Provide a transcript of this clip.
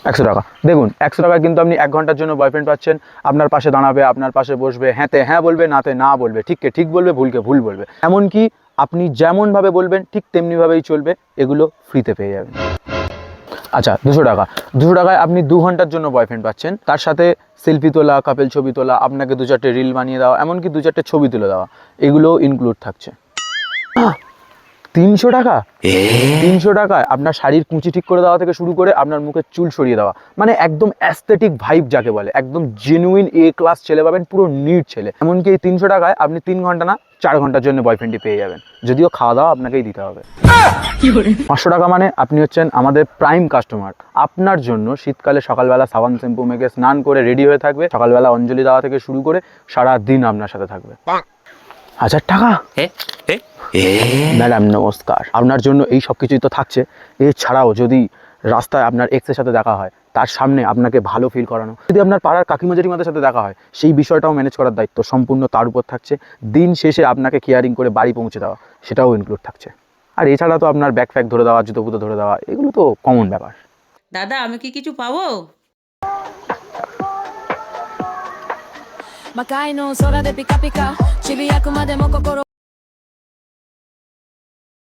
100 টাকা। দেখুন 100 টাকায় কিন্তু আপনি 1 ঘন্টার জন্য বয়ফ্রেন্ড পাচ্ছেন। আপনার পাশে দাঁড়াবে, আপনার পাশে বসবে, হ্যাঁতে হ্যাঁ বলবে, নাতে না বলবে, ঠিককে ঠিক বলবে, ভুলকে ভুল বলবে। এমনকি আপনি যেমনভাবে বলবেন ঠিক তেমনিভাবেই চলবে। এগুলো ফ্রিতে পেয়ে যাবেন। আচ্ছা 200 টাকা। 200 টাকায় আপনি 2 ঘন্টার জন্য বয়ফ্রেন্ড পাচ্ছেন। তার সাথে সেলফি তোলা, কাপেল ছবি তোলা, আপনাকে 2-4টে রিল বানিয়ে দেওয়া, এমনকি 2-4টে ছবি তুলে দেওয়া, এগুলোও ইনক্লুড থাকছে। 300 টাকা। 300 টাকায় আপনার শাড়ির কুঁচি ঠিক করে দেওয়া থেকে শুরু করে আপনার মুখের চুল সরিয়ে দেওয়া, মানে একদম অ্যাস্থেটিক ভাইব যাকে বলে, একদম জেনুইন এ ক্লাস ছেলে পাবেন, পুরো নিট ছেলে। এমনকি এই 300 টাকায় আপনি 3 ঘন্টা না 4 ঘন্টার জন্য বয়ফ্রেন্ডই পেয়ে যাবেন, যদিও খাওয়া দাওয়া আপনাকেই দিতে হবে। 500 টাকা মানে আপনি হচ্ছেন আমাদের প্রাইম কাস্টমার। আপনার জন্য শীতকালে সকালবেলা সাবান শ্যাম্পু মেখে স্নান করে রেডি হয়ে থাকবে, সকালবেলা অঞ্জলি দেওয়া থেকে শুরু করে সারা দিন আপনার সাথে থাকবে। 1000 টাকা। ম্যাডাম নমস্কার, আপনার জন্য এই সব কিছুই তো থাকছে। এছাড়াও যদি রাস্তায় আপনার এক্সের সাথে দেখা হয়, তার সামনে আপনাকে ভালো ফিল করানো, যদি আপনার পাড়ার কাকিমা জেঠিমাদের সাথে দেখা হয়, সেই বিষয়টাও ম্যানেজ করার দায়িত্ব সম্পূর্ণ তার উপর থাকছে। দিন শেষে আপনাকে কেয়ারিং করে বাড়ি পৌঁছে দেওয়া, সেটাও ইনক্লুড থাকছে। আর এছাড়া তো আপনার ব্যাগ ফ্যাগ ধরে দেওয়া, জুতো ফুতো ধরে দেওয়া, এগুলো তো কমন ব্যাপার। দাদা আমি কি কিছু পাবো? Makai no sora de pika pika, chibi yakuma de moko koro.